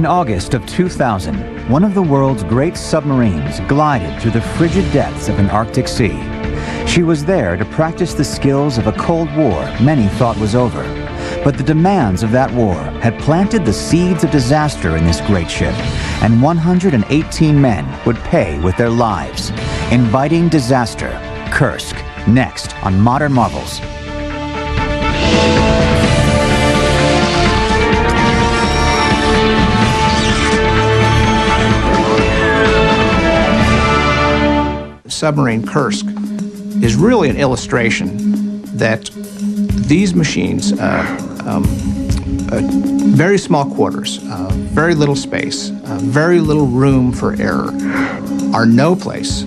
August of 2000, one of the world's great submarines glided through the frigid depths of an Arctic sea. She was there to practice the skills of a Cold War many thought was over. But the demands of that war had planted the seeds of disaster in this great ship, and 118 men would pay with their lives. Inviting disaster, Kursk, next on Modern Marvels. Submarine Kursk is really an illustration that these machines, very small quarters, very little space, very little room for error, are no place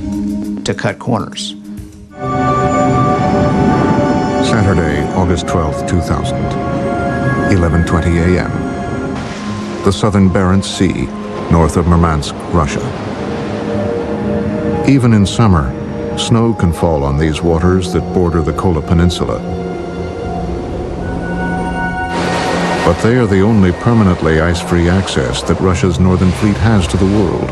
to cut corners. Saturday, August 12, 2000, 11:20 a.m. The southern Barents Sea, north of Murmansk, Russia. Even in summer, snow can fall on these waters that border the Kola Peninsula. But they are the only permanently ice-free access that Russia's Northern Fleet has to the world.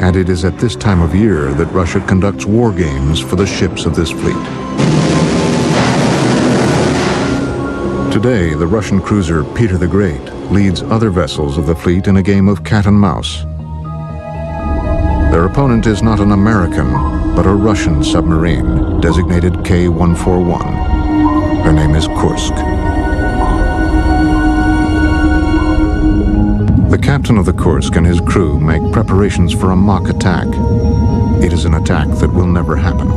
And it is at this time of year that Russia conducts war games for the ships of this fleet. Today, the Russian cruiser Peter the Great leads other vessels of the fleet in a game of cat and mouse. Their opponent is not an American, but a Russian submarine, designated K-141. Her name is Kursk. The captain of the Kursk and his crew make preparations for a mock attack. It is an attack that will never happen.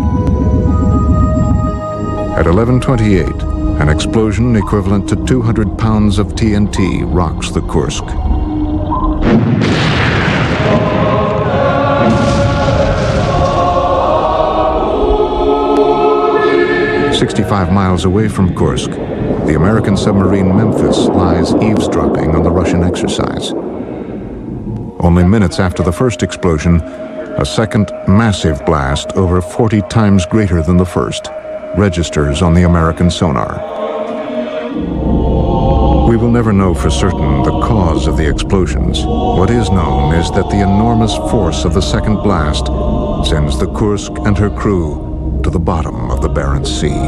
At 11:28, an explosion equivalent to 200 pounds of TNT rocks the Kursk. 65 miles away from Kursk, the American submarine Memphis lies eavesdropping on the Russian exercise. Only minutes after the first explosion, a second massive blast, over 40 times greater than the first, registers on the American sonar. We will never know for certain the cause of the explosions. What is known is that the enormous force of the second blast sends the Kursk and her crew to the bottom of the Barents Sea.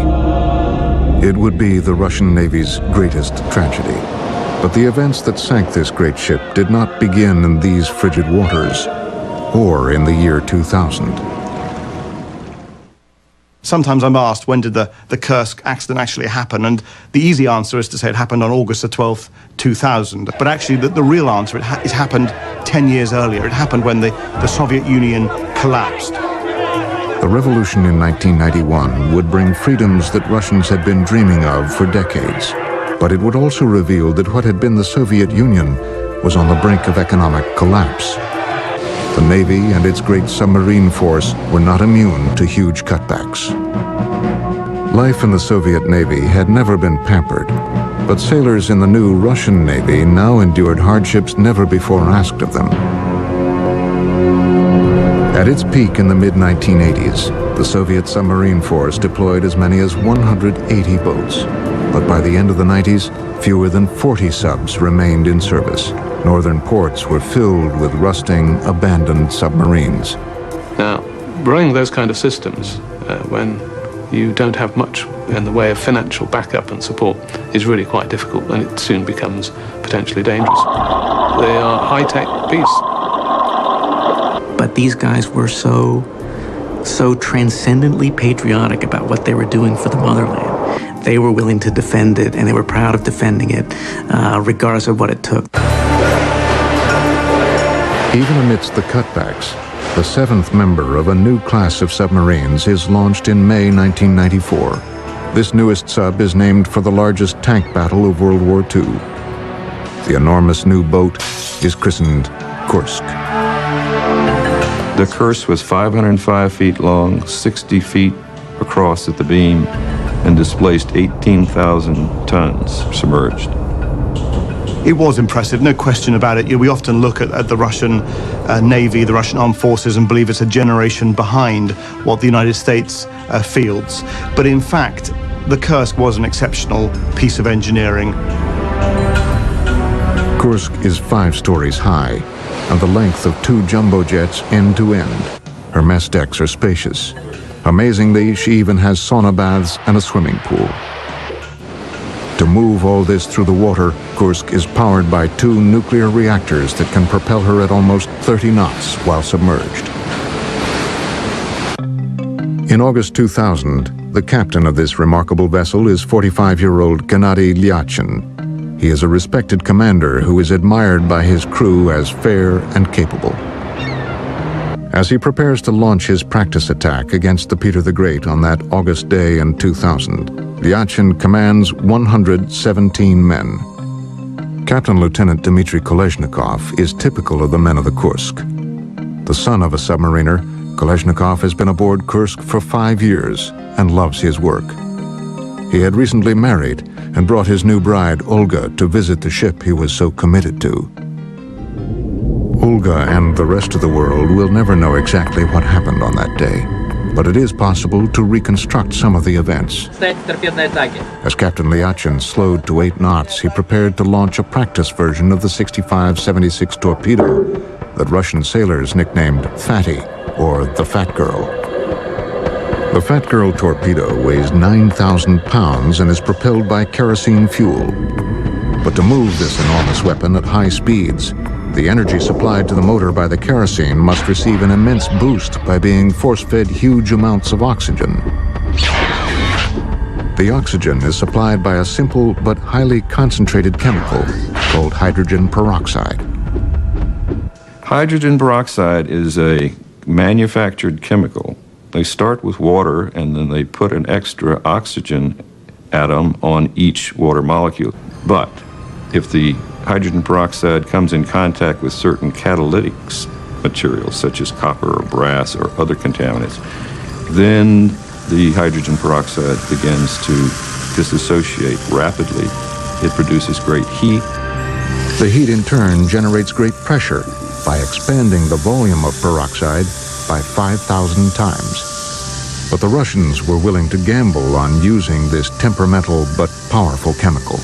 It would be the Russian Navy's greatest tragedy. But the events that sank this great ship did not begin in these frigid waters or in the year 2000. Sometimes I'm asked, when did the Kursk accident actually happen? And the easy answer is to say it happened on August the 12th, 2000. But actually, the real answer, it happened 10 years earlier. It happened when the Soviet Union collapsed. The revolution in 1991 would bring freedoms that Russians had been dreaming of for decades. But it would also reveal that what had been the Soviet Union was on the brink of economic collapse. The Navy and its great submarine force were not immune to huge cutbacks. Life in the Soviet Navy had never been pampered, but sailors in the new Russian Navy now endured hardships never before asked of them. At its peak in the mid-1980s, the Soviet submarine force deployed as many as 180 boats. But by the end of the 90s, fewer than 40 subs remained in service. Northern ports were filled with rusting, abandoned submarines. Now, running those kind of systems, when you don't have much in the way of financial backup and support, is really quite difficult, and it soon becomes potentially dangerous. They are high-tech beasts. But these guys were so transcendently patriotic about what they were doing for the motherland. They were willing to defend it, and they were proud of defending it, regardless of what it took. Even amidst the cutbacks, the seventh member of a new class of submarines is launched in May 1994. This newest sub is named for the largest tank battle of World War II. The enormous new boat is christened Kursk. The Kursk was 505 feet long, 60 feet across at the beam, and displaced 18,000 tons submerged. It was impressive, no question about it. We often look at the Russian Navy, the Russian armed forces, and believe it's a generation behind what the United States fields. But in fact, the Kursk was an exceptional piece of engineering. Kursk is 5 stories high, and the length of 2 jumbo jets end to end. Her mess decks are spacious. Amazingly, she even has sauna baths and a swimming pool. To move all this through the water, Kursk is powered by 2 nuclear reactors that can propel her at almost 30 knots while submerged. In August 2000, the captain of this remarkable vessel is 45-year-old Gennady Lyachin. He is a respected commander who is admired by his crew as fair and capable. As he prepares to launch his practice attack against the Peter the Great on that August day in 2000, Lyachin commands 117 men. Captain Lieutenant Dmitry Kolesnikov is typical of the men of the Kursk. The son of a submariner, Kolesnikov has been aboard Kursk for 5 years and loves his work. He had recently married and brought his new bride, Olga, to visit the ship he was so committed to. Olga and the rest of the world will never know exactly what happened on that day, but it is possible to reconstruct some of the events. As Captain Lyachin slowed to 8 knots, he prepared to launch a practice version of the 65-76 torpedo that Russian sailors nicknamed Fatty, or the Fat Girl. The Fat Girl torpedo weighs 9,000 pounds and is propelled by kerosene fuel. But to move this enormous weapon at high speeds, the energy supplied to the motor by the kerosene must receive an immense boost by being force-fed huge amounts of oxygen. The oxygen is supplied by a simple but highly concentrated chemical called hydrogen peroxide. Hydrogen peroxide is a manufactured chemical. They start with water and then they put an extra oxygen atom on each water molecule. But if the hydrogen peroxide comes in contact with certain catalytic materials such as copper or brass or other contaminants, then the hydrogen peroxide begins to dissociate rapidly. It produces great heat. The heat in turn generates great pressure by expanding the volume of peroxide by 5,000 times. But the Russians were willing to gamble on using this temperamental but powerful chemical.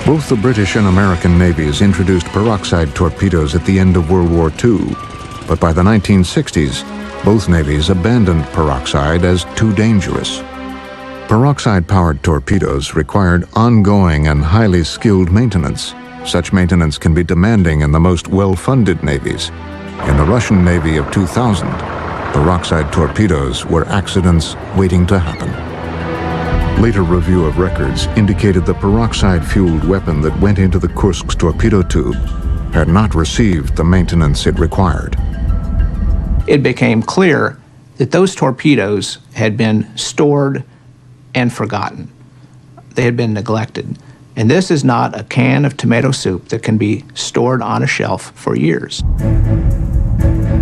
Both the British and American navies introduced peroxide torpedoes at the end of World War II, but by the 1960s, both navies abandoned peroxide as too dangerous. Peroxide-powered torpedoes required ongoing and highly skilled maintenance. Such maintenance can be demanding in the most well-funded navies. In the Russian Navy of 2000, peroxide torpedoes were accidents waiting to happen. Later review of records indicated the peroxide-fueled weapon that went into the Kursk's torpedo tube had not received the maintenance it required. It became clear that those torpedoes had been stored and forgotten. They had been neglected. And this is not a can of tomato soup that can be stored on a shelf for years.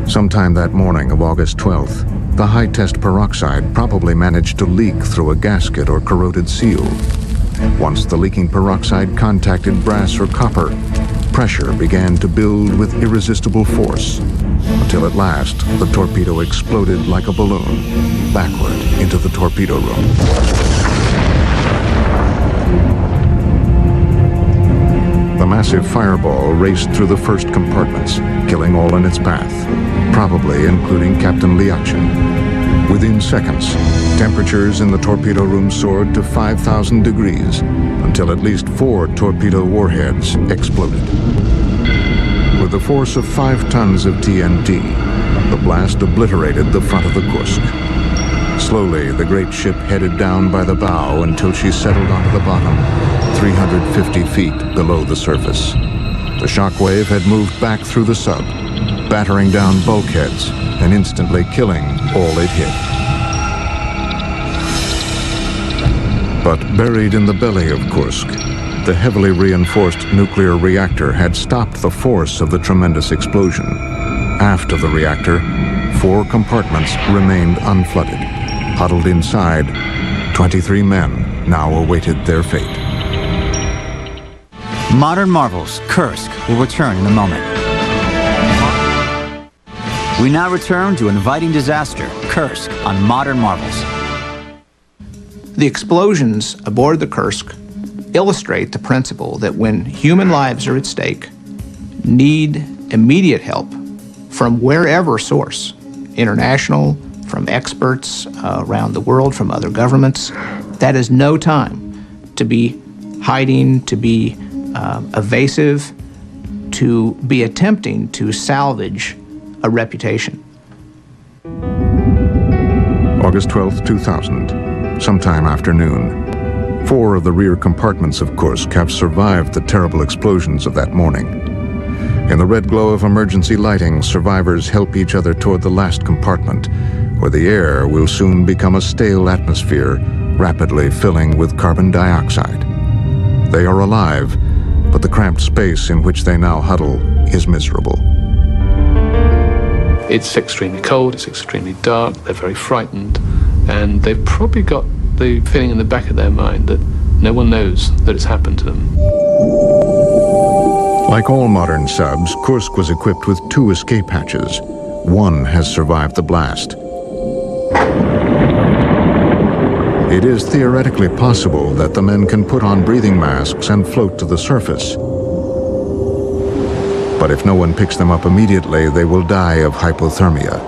Sometime that morning of August 12th, the high-test peroxide probably managed to leak through a gasket or corroded seal. Once the leaking peroxide contacted brass or copper, pressure began to build with irresistible force, until at last the torpedo exploded like a balloon, backward into the torpedo room. The massive fireball raced through the first compartments, killing all in its path, probably including Captain Lyachin. Within seconds, temperatures in the torpedo room soared to 5,000 degrees until at least 4 torpedo warheads exploded. With the force of 5 tons of TNT, the blast obliterated the front of the Kursk. Slowly, the great ship headed down by the bow until she settled onto the bottom, 350 feet below the surface. The shockwave had moved back through the sub, battering down bulkheads and instantly killing all it hit. But buried in the belly of Kursk, the heavily reinforced nuclear reactor had stopped the force of the tremendous explosion. Aft of the reactor, 4 compartments remained unflooded. Huddled inside, 23 men now awaited their fate. Modern Marvels, Kursk, will return in a moment. We now return to Inviting Disaster, Kursk, on Modern Marvels. The explosions aboard the Kursk illustrate the principle that when human lives are at stake, need immediate help from wherever source, international, from experts around the world, from other governments. That is no time to be hiding, to be evasive, to be attempting to salvage a reputation. August 12, 2000, sometime after noon. 4 of the rear compartments of Kursk have survived the terrible explosions of that morning. In the red glow of emergency lighting, survivors help each other toward the last compartment, where the air will soon become a stale atmosphere, rapidly filling with carbon dioxide. They are alive, but the cramped space in which they now huddle is miserable. It's extremely cold, it's extremely dark, they're very frightened, and they've probably got the feeling in the back of their mind that no one knows that it's happened to them. Like all modern subs, Kursk was equipped with 2 escape hatches. One has survived the blast. It is theoretically possible that the men can put on breathing masks and float to the surface. But if no one picks them up immediately, they will die of hypothermia.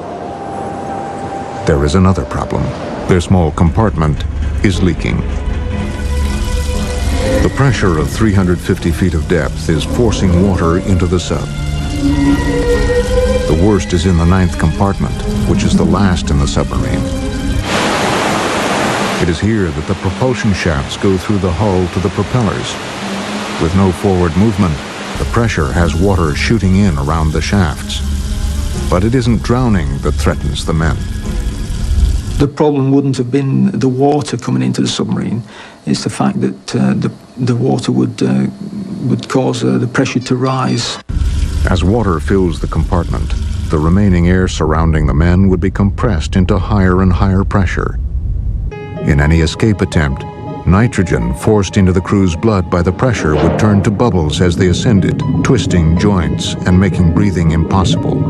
There is another problem. Their small compartment is leaking. The pressure of 350 feet of depth is forcing water into the sub. The worst is in the 9th compartment, which is the last in the submarine. It is here that the propulsion shafts go through the hull to the propellers. With no forward movement, the pressure has water shooting in around the shafts. But it isn't drowning that threatens the men. The problem wouldn't have been the water coming into the submarine. It's the fact that the water would cause the pressure to rise. As water fills the compartment, the remaining air surrounding the men would be compressed into higher and higher pressure. In any escape attempt, nitrogen forced into the crew's blood by the pressure would turn to bubbles as they ascended, twisting joints and making breathing impossible.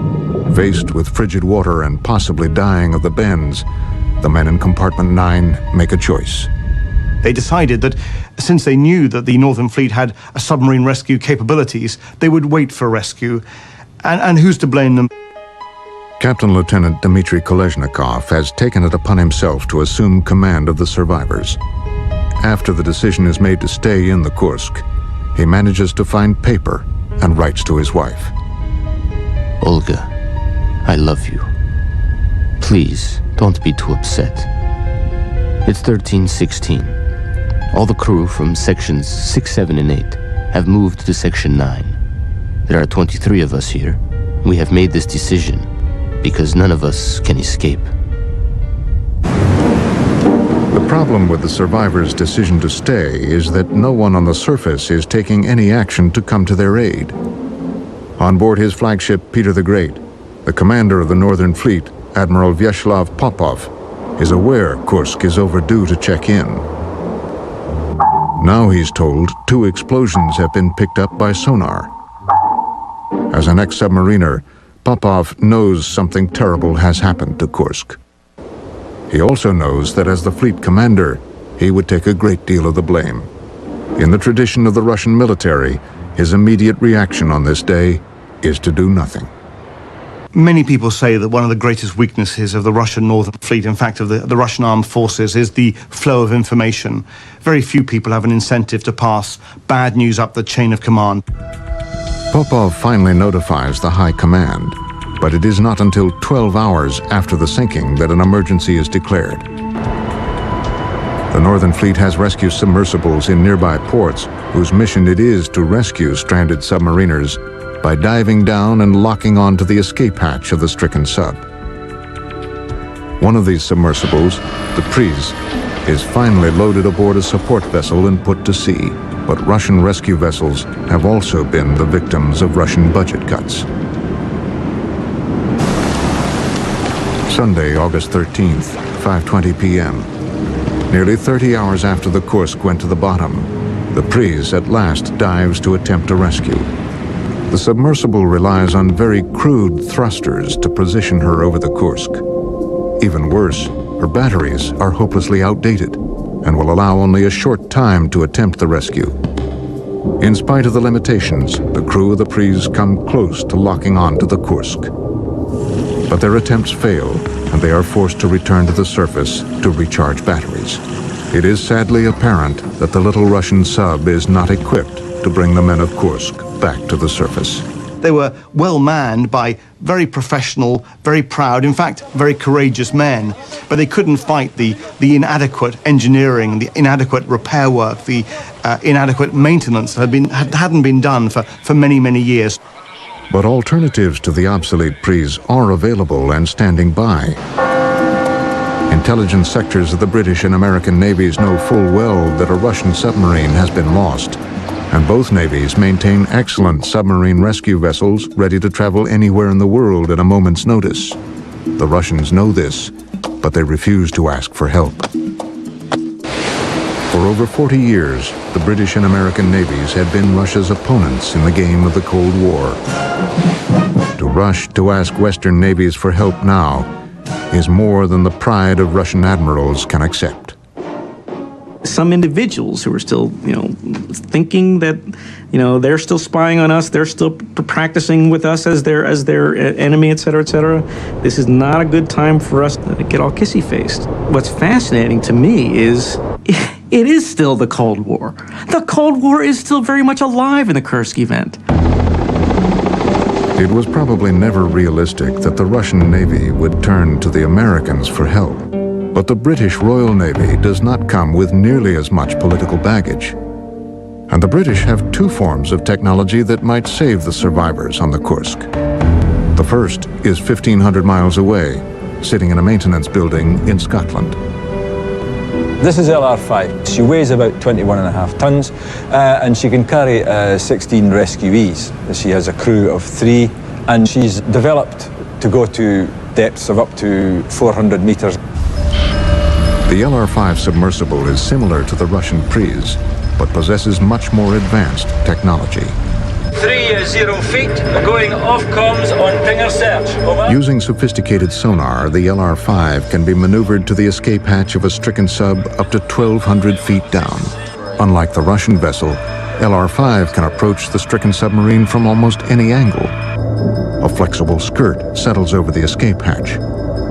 Faced with frigid water and possibly dying of the bends, the men in compartment 9 make a choice. They decided that since they knew that the Northern Fleet had a submarine rescue capabilities, they would wait for rescue. And who's to blame them? Captain Lieutenant Dmitry Kolesnikov has taken it upon himself to assume command of the survivors. After the decision is made to stay in the Kursk, he manages to find paper and writes to his wife. Olga, I love you. Please, don't be too upset. It's 1316. All the crew from sections 6, 7, and 8 have moved to section 9. There are 23 of us here. We have made this decision because none of us can escape. The problem with the survivors' decision to stay is that no one on the surface is taking any action to come to their aid. On board his flagship Peter the Great, the commander of the Northern Fleet, Admiral Vyacheslav Popov, is aware Kursk is overdue to check in. Now he's told 2 explosions have been picked up by sonar. As an ex-submariner, Popov knows something terrible has happened to Kursk. He also knows that as the fleet commander, he would take a great deal of the blame. In the tradition of the Russian military, his immediate reaction on this day is to do nothing. Many people say that one of the greatest weaknesses of the Russian Northern Fleet, in fact of the Russian armed forces, is the flow of information. Very few people have an incentive to pass bad news up the chain of command. Popov finally notifies the High Command, but it is not until 12 hours after the sinking that an emergency is declared. The Northern Fleet has rescue submersibles in nearby ports whose mission it is to rescue stranded submariners by diving down and locking onto the escape hatch of the stricken sub. One of these submersibles, the Priz, is finally loaded aboard a support vessel and put to sea. But Russian rescue vessels have also been the victims of Russian budget cuts. Sunday, August 13th, 5:20 p.m. Nearly 30 hours after the Kursk went to the bottom, the Priz at last dives to attempt a rescue. The submersible relies on very crude thrusters to position her over the Kursk. Even worse, her batteries are hopelessly outdated. and will allow only a short time to attempt the rescue. In spite of the limitations, the crew of the Prise come close to locking on to the Kursk. But their attempts fail, and they are forced to return to the surface to recharge batteries. It is sadly apparent that the little Russian sub is not equipped to bring the men of Kursk back to the surface. They were well manned by very professional, very proud, in fact, very courageous men, but they couldn't fight the inadequate engineering, the inadequate repair work, the inadequate maintenance that hadn't been done for many, many years. But alternatives to the obsolete Prise are available and standing by. Intelligence sectors of the British and American navies know full well that a Russian submarine has been lost, and both navies maintain excellent submarine rescue vessels ready to travel anywhere in the world at a moment's notice. The Russians know this, but they refuse to ask for help. For over 40 years, the British and American navies had been Russia's opponents in the game of the Cold War. To rush to ask Western navies for help now is more than the pride of Russian admirals can accept. Some individuals who are still, thinking that, they're still spying on us, they're still practicing with us as their enemy, et cetera, et cetera. This is not a good time for us to get all kissy-faced. What's fascinating to me is it is still the Cold War. The Cold War is still very much alive in the Kursk event. It was probably never realistic that the Russian Navy would turn to the Americans for help. But the British Royal Navy does not come with nearly as much political baggage. And the British have two forms of technology that might save the survivors on the Kursk. The first is 1,500 miles away, sitting in a maintenance building in Scotland. This is LR5. She weighs about 21.5 tons, and she can carry 16 rescuees. She has a crew of 3, and she's developed to go to depths of up to 400 meters. The LR5 submersible is similar to the Russian Prise, but possesses much more advanced technology. 30 feet, going off comms on pinger search. Over. Using sophisticated sonar, the LR5 can be maneuvered to the escape hatch of a stricken sub up to 1,200 feet down. Unlike the Russian vessel, LR5 can approach the stricken submarine from almost any angle. A flexible skirt settles over the escape hatch.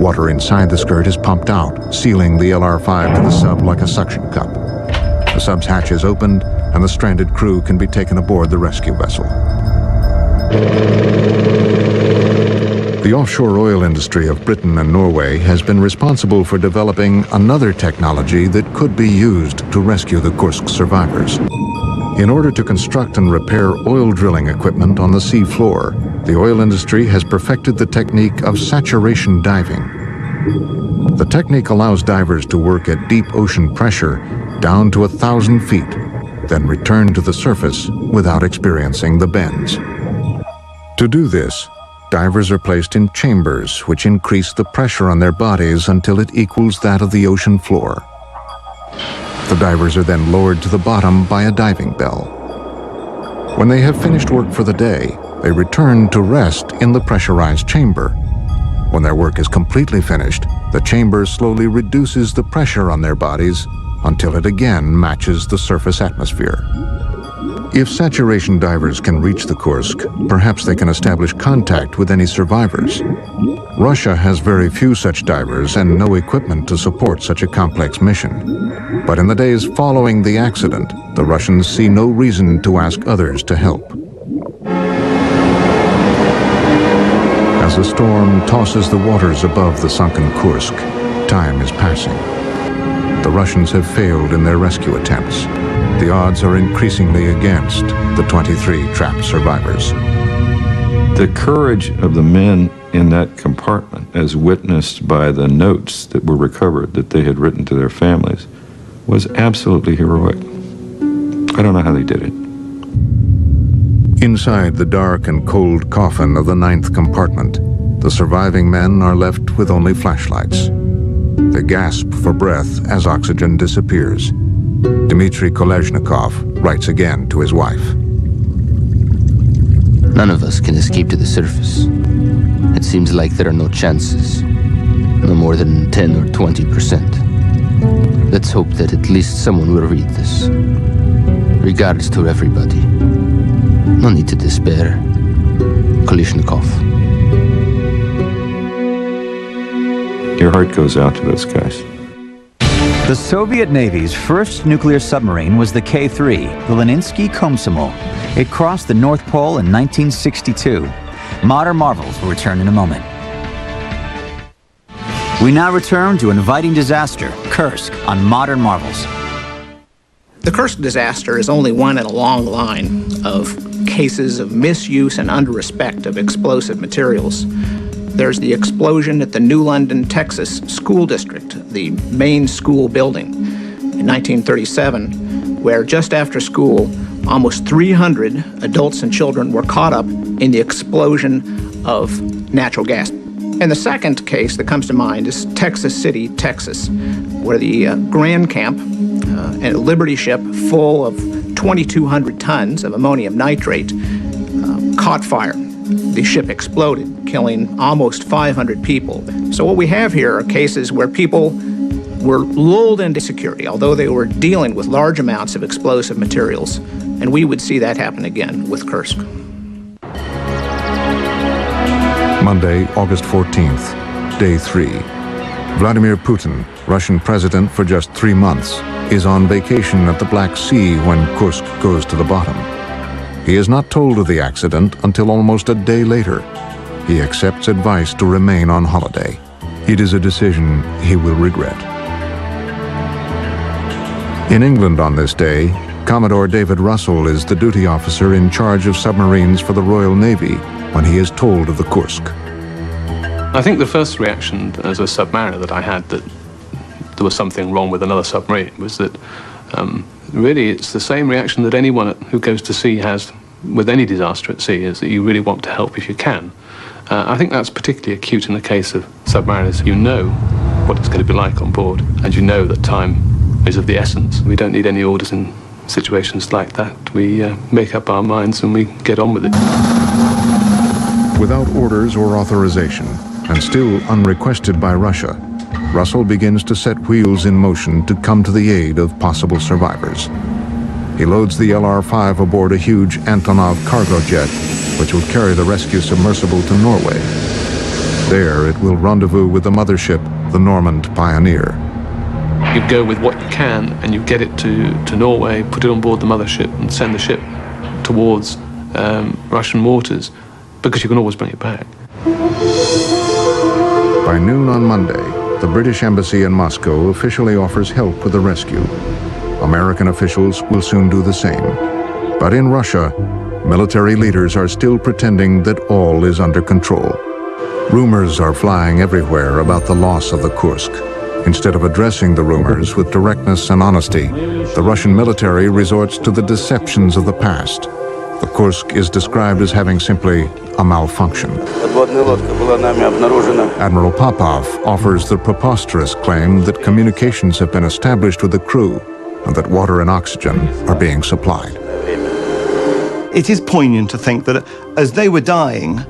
Water inside the skirt is pumped out, sealing the LR5 to the sub like a suction cup. The sub's hatch is opened, and the stranded crew can be taken aboard the rescue vessel. The offshore oil industry of Britain and Norway has been responsible for developing another technology that could be used to rescue the Kursk survivors. In order to construct and repair oil drilling equipment on the sea floor, the oil industry has perfected the technique of saturation diving. The technique allows divers to work at deep ocean pressure down to 1,000 feet, then return to the surface without experiencing the bends. To do this, divers are placed in chambers which increase the pressure on their bodies until it equals that of the ocean floor. The divers are then lowered to the bottom by a diving bell. When they have finished work for the day, they return to rest in the pressurized chamber. When their work is completely finished, the chamber slowly reduces the pressure on their bodies until it again matches the surface atmosphere. If saturation divers can reach the Kursk, perhaps they can establish contact with any survivors. Russia has very few such divers and no equipment to support such a complex mission. But in the days following the accident, the Russians see no reason to ask others to help. As the storm tosses the waters above the sunken Kursk, time is passing. The Russians have failed in their rescue attempts. The odds are increasingly against the 23 trapped survivors. The courage of the men in that compartment, as witnessed by the notes that were recovered that they had written to their families, was absolutely heroic. I don't know how they did it. Inside the dark and cold coffin of the 9th compartment, the surviving men are left with only flashlights. They gasp for breath as oxygen disappears. Dmitry Kolesnikov writes again to his wife. None of us can escape to the surface. It seems like there are no chances. No more than 10 or 20%. Let's hope that at least someone will read this. Regards to everybody. No need to despair. Kalishnikov. Your heart goes out to those guys. The Soviet Navy's first nuclear submarine was the K-3, the Leninsky Komsomol. It crossed the North Pole in 1962. Modern marvels will return in a moment. We now return to inviting disaster, Kursk, on Modern Marvels. The Kursk disaster is only one in a long line of cases of misuse and under-respect of explosive materials. There's the explosion at the New London, Texas school district, the main school building in 1937, where just after school, almost 300 adults and children were caught up in the explosion of natural gas. And the second case that comes to mind is Texas City, Texas, where the Grand Camp, a Liberty ship full of 2,200 tons of ammonium nitrate, caught fire. The ship exploded, killing almost 500 people. So what we have here are cases where people were lulled into security, although they were dealing with large amounts of explosive materials. And we would see that happen again with Kursk. Monday, August 14th, day 3. Vladimir Putin, Russian president for just 3 months, is on vacation at the Black Sea when Kursk goes to the bottom. He is not told of the accident until almost a day later. He accepts advice to remain on holiday. It is a decision he will regret. In England on this day, Commodore David Russell is the duty officer in charge of submarines for the Royal Navy when he is told of the Kursk. I think the first reaction as a submariner that I had that there was something wrong with another submarine was that really it's the same reaction that anyone who goes to sea has with any disaster at sea, is that you really want to help if you can. I think that's particularly acute in the case of submariners. You know what it's going to be like on board, and you know that time is of the essence. We don't need any orders in situations like that. We make up our minds and we get on with it. Without orders or authorization, and still unrequested by Russia, Russell begins to set wheels in motion to come to the aid of possible survivors. He loads the LR-5 aboard a huge Antonov cargo jet, which will carry the rescue submersible to Norway. There, it will rendezvous with the mothership, the Normand Pioneer. You go with what you can and you get it to Norway, put it on board the mothership and send the ship towards Russian waters, because you can always bring it back. By noon on Monday, the British Embassy in Moscow officially offers help with the rescue. American officials will soon do the same. But in Russia, military leaders are still pretending that all is under control. Rumors are flying everywhere about the loss of the Kursk. Instead of addressing the rumors with directness and honesty, the Russian military resorts to the deceptions of the past. The Kursk is described as having simply a malfunction. Admiral Popov offers the preposterous claim that communications have been established with the crew and that water and oxygen are being supplied. It is poignant to think that as they were dying,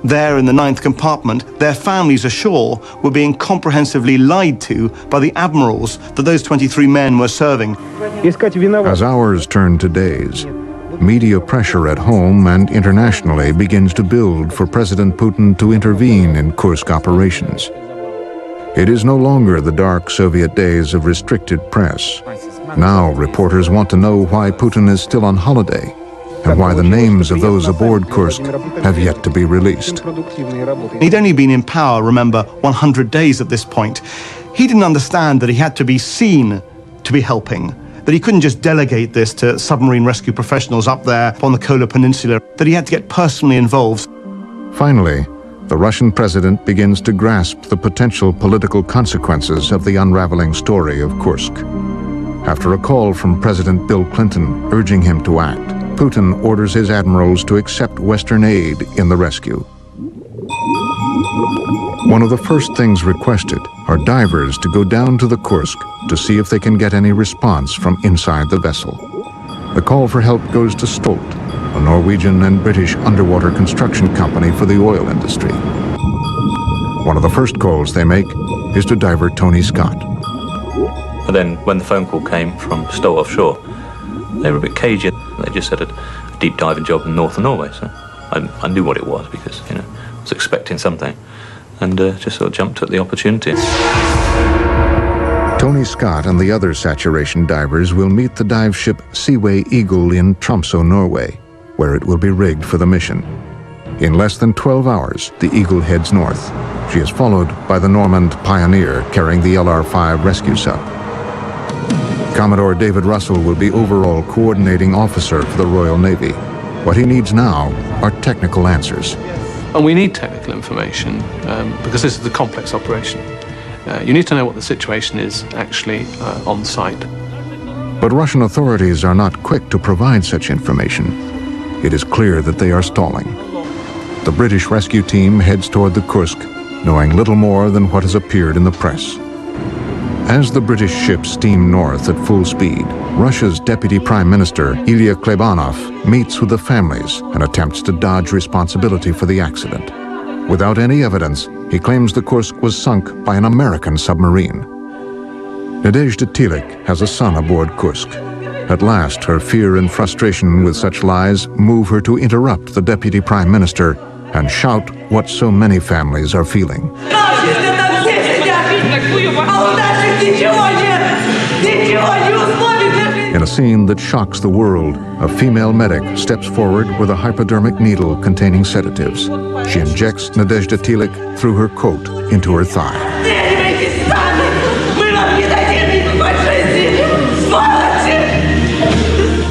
there in the 9th compartment, their families ashore were being comprehensively lied to by the admirals that those 23 men were serving. As hours turn to days, media pressure at home and internationally begins to build for President Putin to intervene in Kursk operations. It is no longer the dark Soviet days of restricted press. Now reporters want to know why Putin is still on holiday and why the names of those aboard Kursk have yet to be released. He'd only been in power, remember, 100 days at this point. He didn't understand that he had to be seen to be helping, that he couldn't just delegate this to submarine rescue professionals up there on the Kola Peninsula, that he had to get personally involved. Finally, the Russian president begins to grasp the potential political consequences of the unraveling story of Kursk. After a call from President Bill Clinton urging him to act, Putin orders his admirals to accept Western aid in the rescue. One of the first things requested are divers to go down to the Kursk to see if they can get any response from inside the vessel. The call for help goes to Stolt, a Norwegian and British underwater construction company for the oil industry. One of the first calls they make is to diver Tony Scott. And then when the phone call came from Stowe Offshore, they were a bit cagey. They just said a deep diving job in northern Norway. So I knew what it was because, you know, I was expecting something, and just sort of jumped at the opportunity. Tony Scott and the other saturation divers will meet the dive ship Seaway Eagle in Tromsø, Norway, where it will be rigged for the mission. In less than 12 hours, the Eagle heads north. She is followed by the Normand Pioneer carrying the LR-5 rescue sub. Commodore David Russell will be overall coordinating officer for the Royal Navy. What he needs now are technical answers. And we need technical information because this is a complex operation. You need to know what the situation is actually on site. But Russian authorities are not quick to provide such information. It is clear that they are stalling. The British rescue team heads toward the Kursk, knowing little more than what has appeared in the press. As the British ships steam north at full speed, Russia's Deputy Prime Minister, Ilya Klebanov, meets with the families and attempts to dodge responsibility for the accident. Without any evidence, he claims the Kursk was sunk by an American submarine. Nadezhda Tilek has a son aboard Kursk. At last, her fear and frustration with such lies move her to interrupt the Deputy Prime Minister and shout what so many families are feeling. In a scene that shocks the world, a female medic steps forward with a hypodermic needle containing sedatives. She injects Nadezhda Tilek through her coat into her thigh.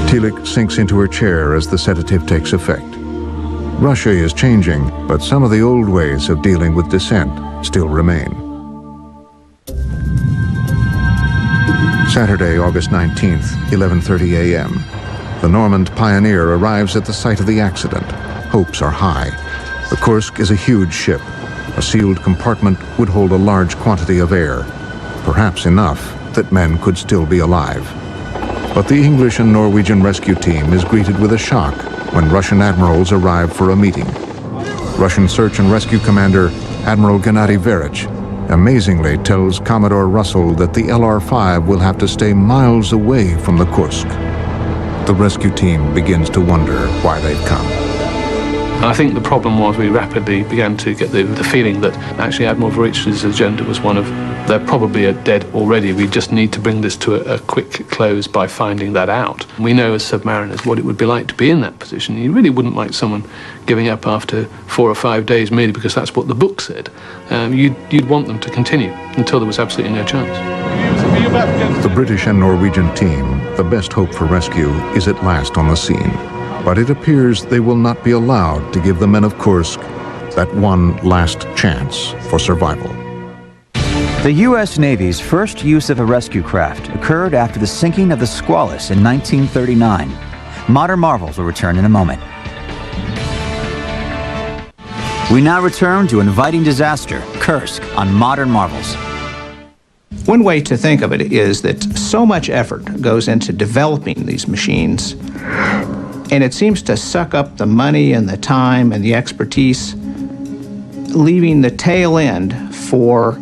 Tilek sinks into her chair as the sedative takes effect. Russia is changing, but some of the old ways of dealing with dissent still remain. Saturday, August 19th, 11:30 a.m. The Normand Pioneer arrives at the site of the accident. Hopes are high. The Kursk is a huge ship. A sealed compartment would hold a large quantity of air, perhaps enough that men could still be alive. But the English and Norwegian rescue team is greeted with a shock when Russian admirals arrive for a meeting. Russian search and rescue commander Admiral Gennady Verich amazingly tells Commodore Russell that the LR-5 will have to stay miles away from the Kursk. The rescue team begins to wonder why they've come. And I think the problem was we rapidly began to get the feeling that actually Admiral Verich's agenda was one of, they're probably dead already, we just need to bring this to a quick close by finding that out. We know as submariners what it would be like to be in that position. You really wouldn't like someone giving up after 4 or 5 days merely because that's what the book said. You'd want them to continue until there was absolutely no chance. The British and Norwegian team, the best hope for rescue, is at last on the scene. But it appears they will not be allowed to give the men of Kursk that one last chance for survival. The U.S. Navy's first use of a rescue craft occurred after the sinking of the Squalus in 1939. Modern marvels will return in a moment. We now return to inviting disaster, Kursk, on Modern Marvels. One way to think of it is that so much effort goes into developing these machines, and it seems to suck up the money and the time and the expertise, leaving the tail end for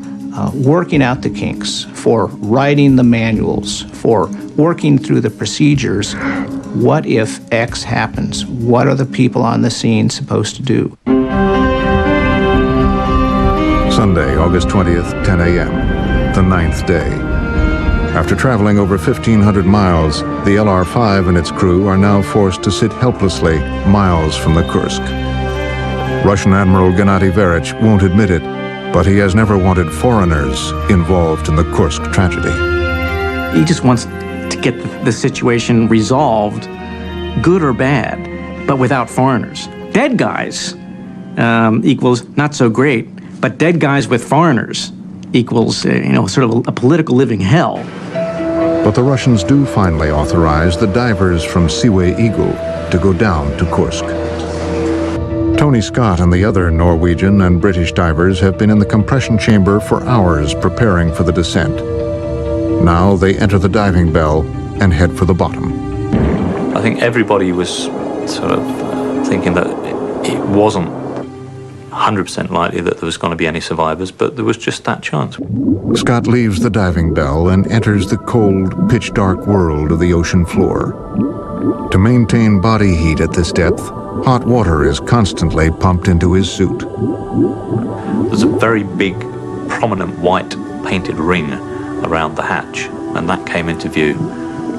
working out the kinks, for writing the manuals, for working through the procedures. What if X happens? What are the people on the scene supposed to do? Sunday, August 20th, 10 a.m., the 9th day. After traveling over 1,500 miles, the LR-5 and its crew are now forced to sit helplessly miles from the Kursk. Russian Admiral Gennady Verich won't admit it, but he has never wanted foreigners involved in the Kursk tragedy. He just wants to get the situation resolved, good or bad, but without foreigners. Dead guys equals not so great, but dead guys with foreigners equals, sort of a political living hell. But the Russians do finally authorize the divers from Seaway Eagle to go down to Kursk. Tony Scott and the other Norwegian and British divers have been in the compression chamber for hours preparing for the descent. Now they enter the diving bell and head for the bottom. I think everybody was sort of thinking that it wasn't 100% likely that there was going to be any survivors, but there was just that chance. Scott leaves the diving bell and enters the cold, pitch-dark world of the ocean floor. To maintain body heat at this depth, hot water is constantly pumped into his suit. There's a very big, prominent white painted ring around the hatch, and that came into view.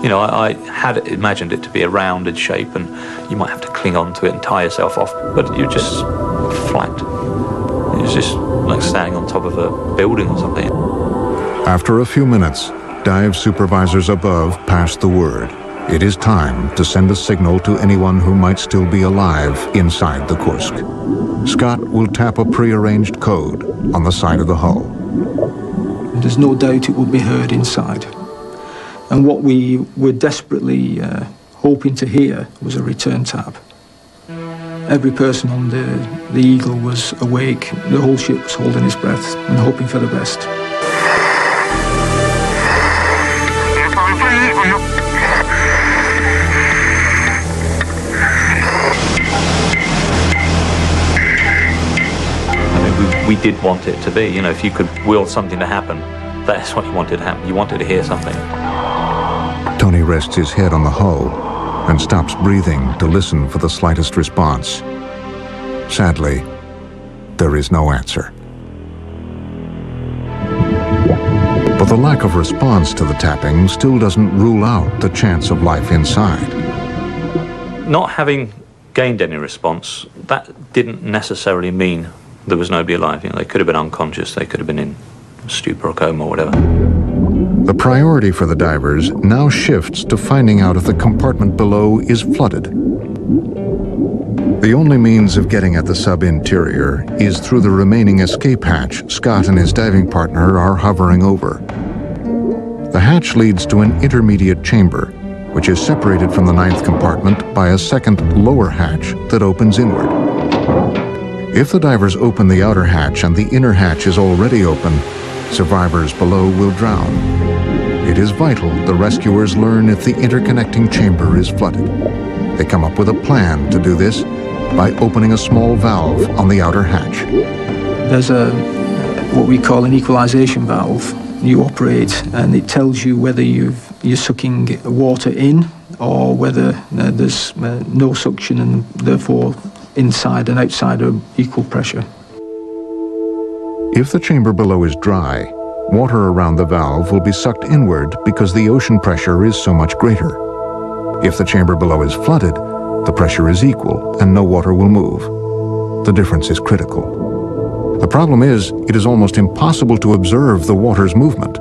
You know, I had imagined it to be a rounded shape, and you might have to cling onto it and tie yourself off, but you're just flat. It's just like standing on top of a building or something. After a few minutes, dive supervisors above pass the word. It is time to send a signal to anyone who might still be alive inside the Kursk. Scott will tap a prearranged code on the side of the hull. There's no doubt it would be heard inside. And what we were desperately hoping to hear was a return tap. Every person on the Eagle was awake. The whole ship was holding its breath and hoping for the best. We did want it to be, you know, if you could will something to happen, that's what you wanted to happen. You wanted to hear something. Tony rests his head on the hull and stops breathing to listen for the slightest response. Sadly, there is no answer. But the lack of response to the tapping still doesn't rule out the chance of life inside. Not having gained any response, that didn't necessarily mean there was nobody alive. You know, they could have been unconscious, they could have been in stupor or coma or whatever. The priority for the divers now shifts to finding out if the compartment below is flooded. The only means of getting at the sub-interior is through the remaining escape hatch Scott and his diving partner are hovering over. The hatch leads to an intermediate chamber, which is separated from the 9th compartment by a second lower hatch that opens inward. If the divers open the outer hatch and the inner hatch is already open, survivors below will drown. It is vital the rescuers learn if the interconnecting chamber is flooded. They come up with a plan to do this by opening a small valve on the outer hatch. There's what we call an equalization valve. You operate and it tells you whether you're sucking water in or whether there's no suction and therefore inside and outside are equal pressure. If the chamber below is dry, water around the valve will be sucked inward because the ocean pressure is so much greater. If the chamber below is flooded, the pressure is equal and no water will move. The difference is critical. The problem is, it is almost impossible to observe the water's movement.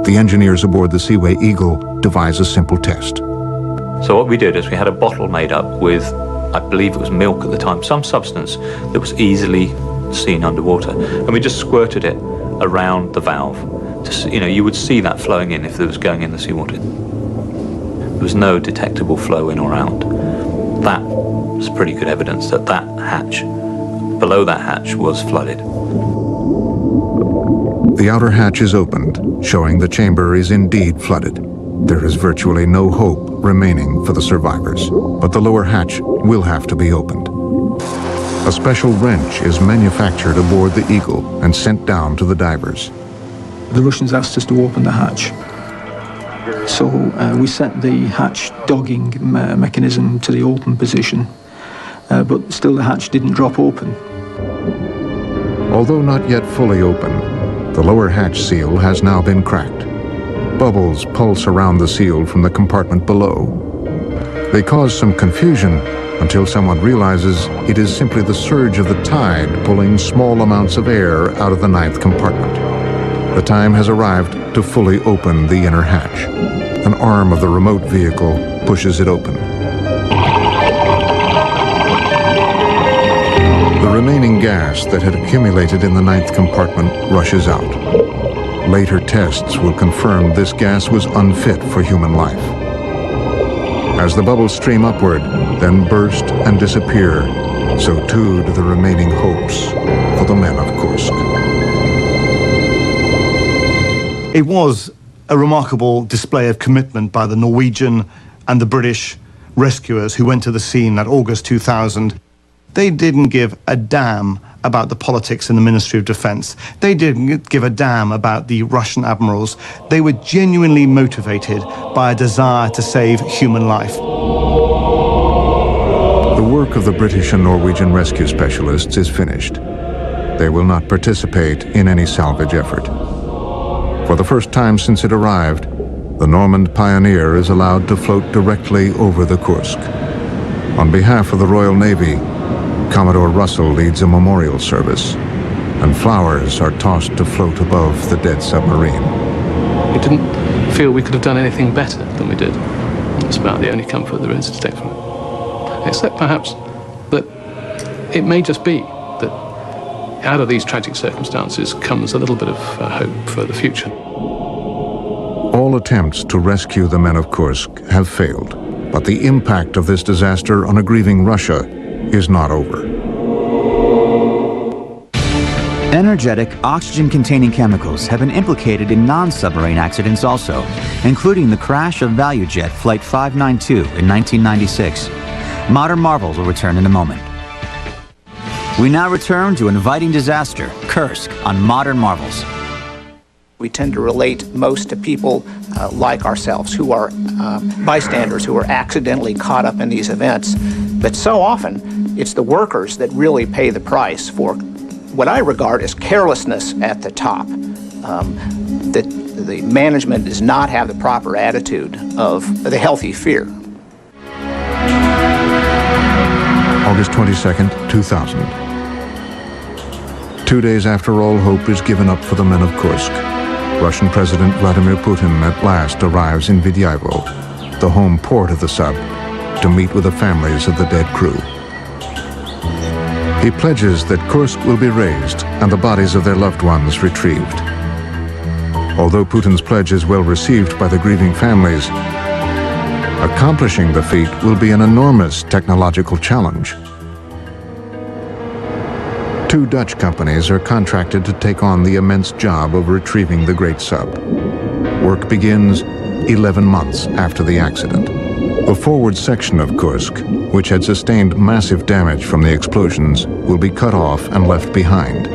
The engineers aboard the Seaway Eagle devise a simple test. So what we did is we had a bottle made up with, I believe it was milk at the time, some substance that was easily seen underwater. And we just squirted it around the valve. You know, you would see that flowing in if there was going in the seawater. There was no detectable flow in or out. That was pretty good evidence that that hatch, below that hatch, was flooded. The outer hatch is opened, showing the chamber is indeed flooded. There is virtually no hope remaining for the survivors, but the lower hatch will have to be opened. A special wrench is manufactured aboard the Eagle and sent down to the divers. The Russians asked us to open the hatch. So we set the hatch dogging mechanism to the open position, but still the hatch didn't drop open. Although not yet fully open, the lower hatch seal has now been cracked. Bubbles pulse around the seal from the compartment below. They cause some confusion until someone realizes it is simply the surge of the tide pulling small amounts of air out of the 9th compartment. The time has arrived to fully open the inner hatch. An arm of the remote vehicle pushes it open. The remaining gas that had accumulated in the 9th compartment rushes out. Later tests will confirm this gas was unfit for human life. As the bubbles stream upward, then burst and disappear, so too do the remaining hopes for the men of Kursk. It was a remarkable display of commitment by the Norwegian and the British rescuers who went to the scene that August 2000. They didn't give a damn about the politics in the Ministry of Defense. They didn't give a damn about the Russian admirals. They were genuinely motivated by a desire to save human life. The work of the British and Norwegian rescue specialists is finished. They will not participate in any salvage effort. For the first time since it arrived, the Normand Pioneer is allowed to float directly over the Kursk. On behalf of the Royal Navy, Commodore Russell leads a memorial service, and flowers are tossed to float above the dead submarine. We didn't feel we could have done anything better than we did. That's about the only comfort there is to take from it. Except perhaps that it may just be that out of these tragic circumstances comes a little bit of hope for the future. All attempts to rescue the men of Kursk have failed, but the impact of this disaster on a grieving Russia is not over. Energetic, oxygen-containing chemicals have been implicated in non-submarine accidents also, including the crash of ValueJet Flight 592 in 1996. Modern Marvels will return in a moment. We now return to inviting disaster, Kursk, on Modern Marvels. We tend to relate most to people like ourselves who are bystanders, who are accidentally caught up in these events. But so often, it's the workers that really pay the price for what I regard as carelessness at the top. That the management does not have the proper attitude of the healthy fear. August 22nd, 2000. 2 days after all hope is given up for the men of Kursk, Russian President Vladimir Putin at last arrives in Vidyayevo, the home port of the sub, to meet with the families of the dead crew. He pledges that Kursk will be raised and the bodies of their loved ones retrieved. Although Putin's pledge is well received by the grieving families, accomplishing the feat will be an enormous technological challenge. 2 Dutch companies are contracted to take on the immense job of retrieving the great sub. Work begins 11 months after the accident. The forward section of Kursk, which had sustained massive damage from the explosions, will be cut off and left behind.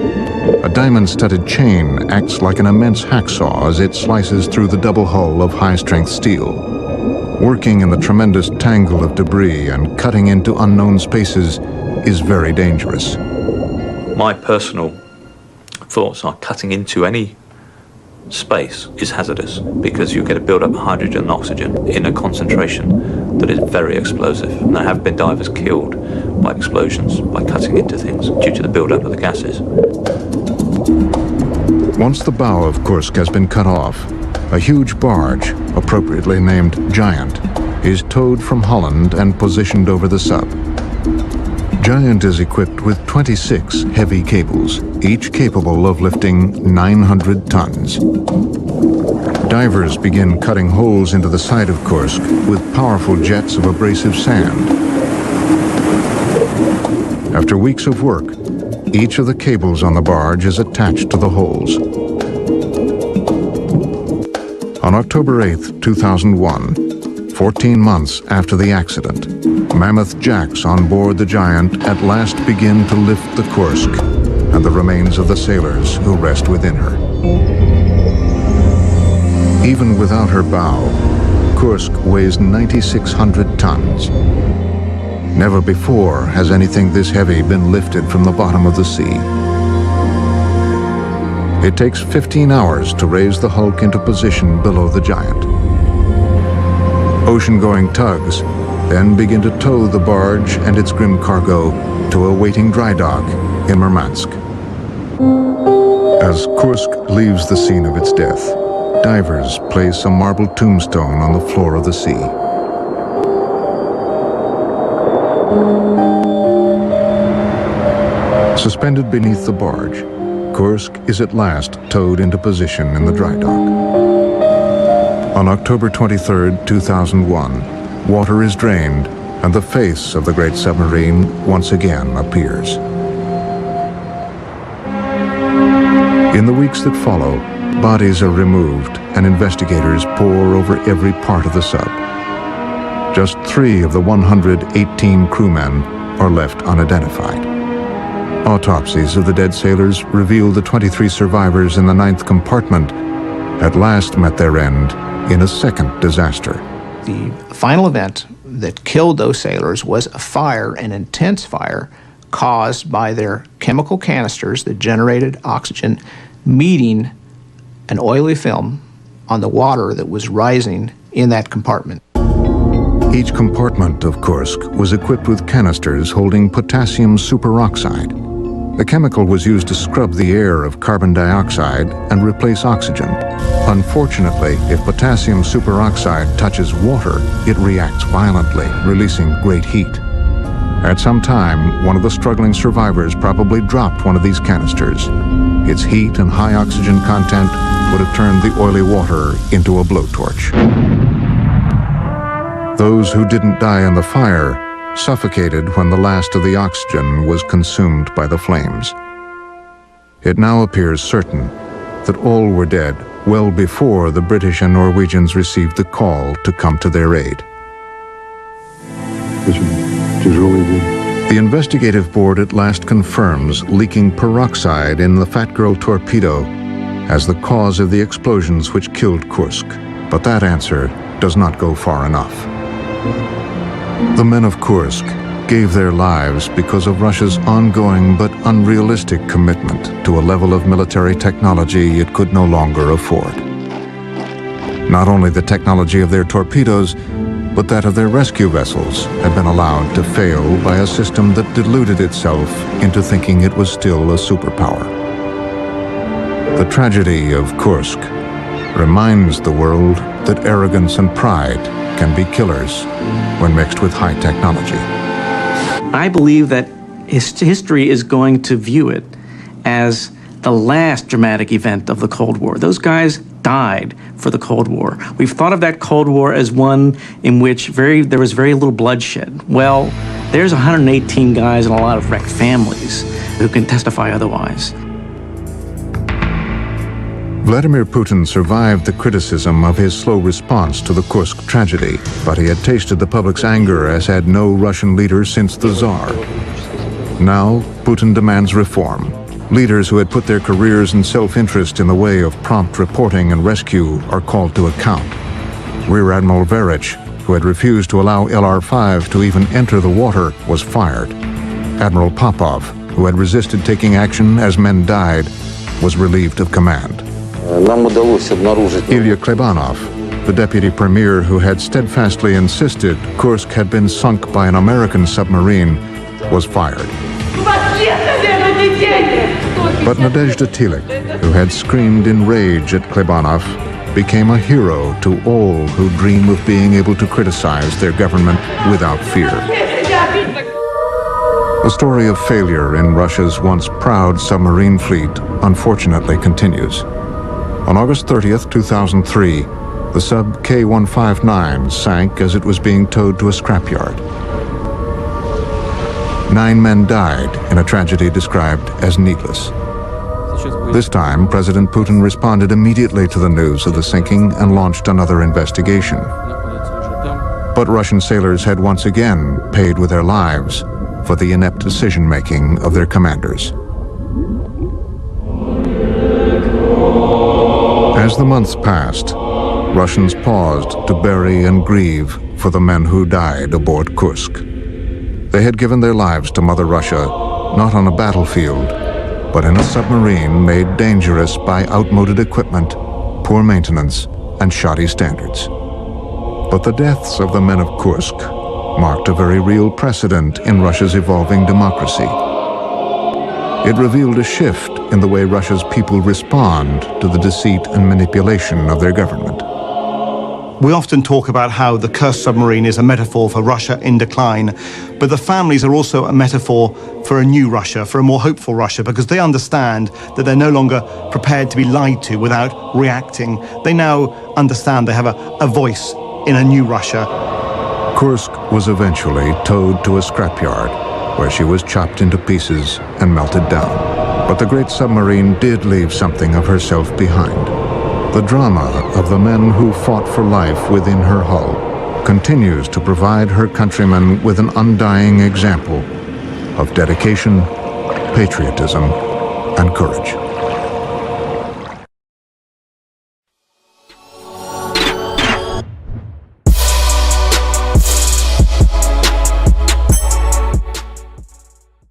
A diamond-studded chain acts like an immense hacksaw as it slices through the double hull of high-strength steel. Working in the tremendous tangle of debris and cutting into unknown spaces is very dangerous. My personal thoughts are cutting into any space is hazardous because you get a build-up of hydrogen and oxygen in a concentration that is very explosive. And there have been divers killed by explosions by cutting into things due to the build-up of the gases. Once the bow of Kursk has been cut off, a huge barge, appropriately named Giant, is towed from Holland and positioned over the sub. Giant is equipped with 26 heavy cables, each capable of lifting 900 tons. Divers begin cutting holes into the side of Kursk with powerful jets of abrasive sand. After weeks of work, each of the cables on the barge is attached to the holes. On October 8, 2001, 14 months after the accident, mammoth jacks on board the Giant at last begin to lift the Kursk and the remains of the sailors who rest within her. Even without her bow, Kursk weighs 9,600 tons. Never before has anything this heavy been lifted from the bottom of the sea. It takes 15 hours to raise the hulk into position below the Giant. Ocean-going tugs then begin to tow the barge and its grim cargo to a waiting dry dock in Murmansk. As Kursk leaves the scene of its death, divers place a marble tombstone on the floor of the sea. Suspended beneath the barge, Kursk is at last towed into position in the dry dock. On October 23, 2001, water is drained and the face of the great submarine once again appears. In the weeks that follow, bodies are removed and investigators pore over every part of the sub. Just 3 of the 118 crewmen are left unidentified. Autopsies of the dead sailors reveal the 23 survivors in the 9th compartment at last met their end in a second disaster. The final event that killed those sailors was a fire, an intense fire, caused by their chemical canisters that generated oxygen meeting an oily film on the water that was rising in that compartment. Each compartment of Kursk was equipped with canisters holding potassium superoxide. The chemical was used to scrub the air of carbon dioxide and replace oxygen. Unfortunately, if potassium superoxide touches water, it reacts violently, releasing great heat. At some time, one of the struggling survivors probably dropped one of these canisters. Its heat and high oxygen content would have turned the oily water into a blowtorch. Those who didn't die in the fire suffocated when the last of the oxygen was consumed by the flames. It now appears certain that all were dead well before the British and Norwegians received the call to come to their aid. The investigative board at last confirms leaking peroxide in the Fat Girl torpedo as the cause of the explosions which killed Kursk. But that answer does not go far enough. The men of Kursk gave their lives because of Russia's ongoing but unrealistic commitment to a level of military technology it could no longer afford. Not only the technology of their torpedoes, but that of their rescue vessels had been allowed to fail by a system that deluded itself into thinking it was still a superpower. The tragedy of Kursk reminds the world that arrogance and pride can be killers when mixed with high technology. I believe that history is going to view it as the last dramatic event of the Cold War. Those guys died for the Cold War. We've thought of that Cold War as one in which there was very little bloodshed. Well, there's 118 guys and a lot of wrecked families who can testify otherwise. Vladimir Putin survived the criticism of his slow response to the Kursk tragedy, but he had tasted the public's anger as had no Russian leader since the Tsar. Now, Putin demands reform. Leaders who had put their careers and self-interest in the way of prompt reporting and rescue are called to account. Rear Admiral Verich, who had refused to allow LR-5 to even enter the water, was fired. Admiral Popov, who had resisted taking action as men died, was relieved of command. Ilya Klebanov, the deputy premier who had steadfastly insisted Kursk had been sunk by an American submarine, was fired. But Nadezhda Tilik, who had screamed in rage at Klebanov, became a hero to all who dream of being able to criticize their government without fear. The story of failure in Russia's once proud submarine fleet unfortunately continues. On August 30th, 2003, the sub K-159 sank as it was being towed to a scrapyard. 9 men died in a tragedy described as needless. This time, President Putin responded immediately to the news of the sinking and launched another investigation. But Russian sailors had once again paid with their lives for the inept decision-making of their commanders. As the months passed, Russians paused to bury and grieve for the men who died aboard Kursk. They had given their lives to Mother Russia, not on a battlefield, but in a submarine made dangerous by outmoded equipment, poor maintenance, and shoddy standards. But the deaths of the men of Kursk marked a very real precedent in Russia's evolving democracy. It revealed a shift in the way Russia's people respond to the deceit and manipulation of their government. We often talk about how the Kursk submarine is a metaphor for Russia in decline, but the families are also a metaphor for a new Russia, for a more hopeful Russia, because they understand that they're no longer prepared to be lied to without reacting. They now understand they have a voice in a new Russia. Kursk was eventually towed to a scrapyard, where she was chopped into pieces and melted down. But the great submarine did leave something of herself behind. The drama of the men who fought for life within her hull continues to provide her countrymen with an undying example of dedication, patriotism, and courage.